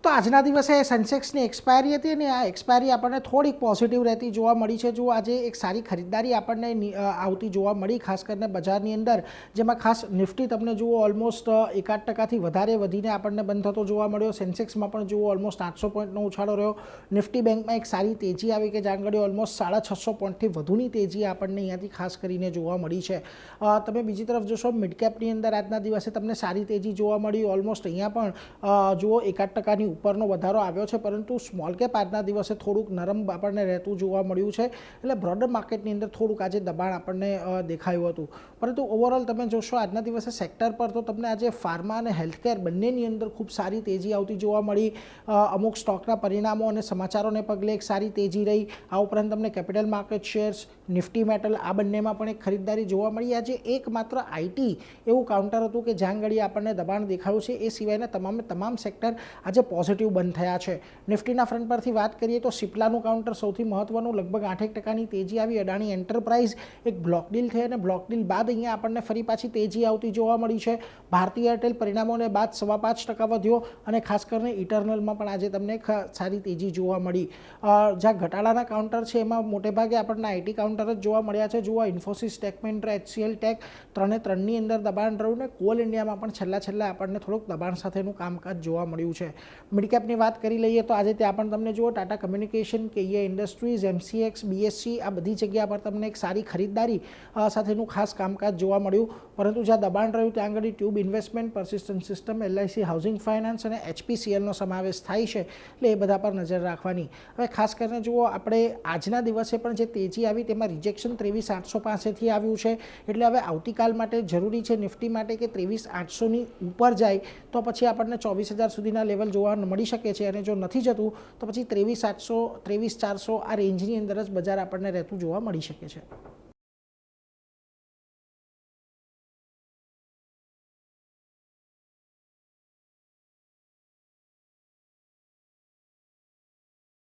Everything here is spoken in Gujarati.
તો આજના દિવસે સેન્સેક્સની એક્સપાયરી હતી અને આ એક્સપાયરી આપણને થોડીક પોઝિટિવ રહેતી જોવા મળી છે। જો આજે એક સારી ખરીદદારી આપણને આવતી જોવા મળી, ખાસ કરીને બજારની અંદર, જેમાં ખાસ નિફ્ટી તમને જુઓ ઓલમોસ્ટ 1-8% વધારે વધીને આપણને બંધ થતો જોવા મળ્યો। સેન્સેક્સમાં પણ જુઓ ઓલમોસ્ટ 800 પોઈન્ટનો ઉછાળો રહ્યો। નિફ્ટી બેંકમાં એક સારી તેજી આવી કે જ્યાં આગળ ઓલમોસ્ટ 650 પોઈન્ટથી વધુની તેજી આપણને અહીંયાથી ખાસ કરીને જોવા મળી છે। તમે બીજી તરફ જોશો મિડ કેપની અંદર આજના દિવસે તમને સારી તેજી જોવા મળી, ઓલમોસ્ટ અહીંયા પણ જુઓ 1-8% ઉપરનો વધારો આવ્યો છે, પરંતુ સ્મોલ કેપ આજના દિવસે થોડુંક નરમ આપણને રહેતું જોવા મળ્યું છે। એટલે બ્રોડર માર્કેટની અંદર થોડુંક આજે દબાણ આપણને દેખાયું હતું, પરંતુ ઓવરઓલ તમે જોશો આજના દિવસે સેક્ટર પર તો તમને આજે ફાર્મા અને હેલ્થકેર બંનેની અંદર ખૂબ સારી તેજી આવતી જોવા મળી। અમુક સ્ટોકના પરિણામો અને સમાચારોને પગલે એક સારી તેજી રહી। આ ઉપરાંત તમને capital market shares, Nifty metal આ બંનેમાં પણ એક ખરીદદારી જોવા મળી। આજે એકમાત્ર આઈટી એવું કાઉન્ટર હતું કે જ્યાં ઘડી આપણને દબાણ દેખાયું છે, એ સિવાયના તમામ સેક્ટર આજે પોઝિટિવ બંધ થયા છે। નિફ્ટીના ફ્રન્ટ પરથી વાત કરીએ તો સિપ્લાનું કાઉન્ટર સૌથી મહત્વનું, લગભગ 8% તેજી આવી। અડાણી એન્ટરપ્રાઇઝ એક બ્લોક ડીલ થઈ અને બ્લોક ડીલ બાદ અહીંયા આપણને ફરી પાછી તેજી આવતી જોવા મળી છે। ભારતી એરટેલ પરિણામોને બાદ 5.25% વધ્યો અને ખાસ કરીને ઇટરનલમાં પણ આજે તમને સારી તેજી જોવા મળી। જ્યાં ઘટાડાના કાઉન્ટર છે એમાં મોટેભાગે આપણને આઈટી કાઉન્ટર જ જોવા મળ્યા છે। જુઓ Infosys, tech Mahindra, HCL tech ત્રણની અંદર દબાણ રહ્યું ને કોલ ઇન્ડિયામાં પણ છેલ્લા આપણને થોડુંક દબાણ સાથેનું કામકાજ જોવા મળ્યું છે। મિડ કેપની વાત કરી લઈએ તો આજે ત્યાં પણ તમને જુઓ Tata communication, KE industries, MCX, BSC આ બધી જગ્યા પર તમને એક સારી ખરીદદારી સાથેનું ખાસ કામકાજ જોવા મળ્યું, પરંતુ જ્યાં દબાણ રહ્યું ત્યાં આગળ tube investment, persistent system, LIC housing finance અને HPCLનો સમાવેશ થાય છે, એટલે એ બધા પર નજર રાખવાની। હવે ખાસ કરીને જુઓ આપણે આજના દિવસે પણ જે તેજી આવી તેમાં રિજેક્શન 23,800 પાસેથી આવ્યું છે, એટલે હવે આવતીકાલ માટે જરૂરી છે નિફ્ટી માટે કે 23,800ની ઉપર જાય તો પછી આપણને 24,000 સુધીના લેવલ જોવા મળી શકે છે, અને જો નથી જતું તો પછી 23,800, 23,400 આ રેન્જની અંદર જ બજાર આપણને રહેતું જોવા મળી શકે છે।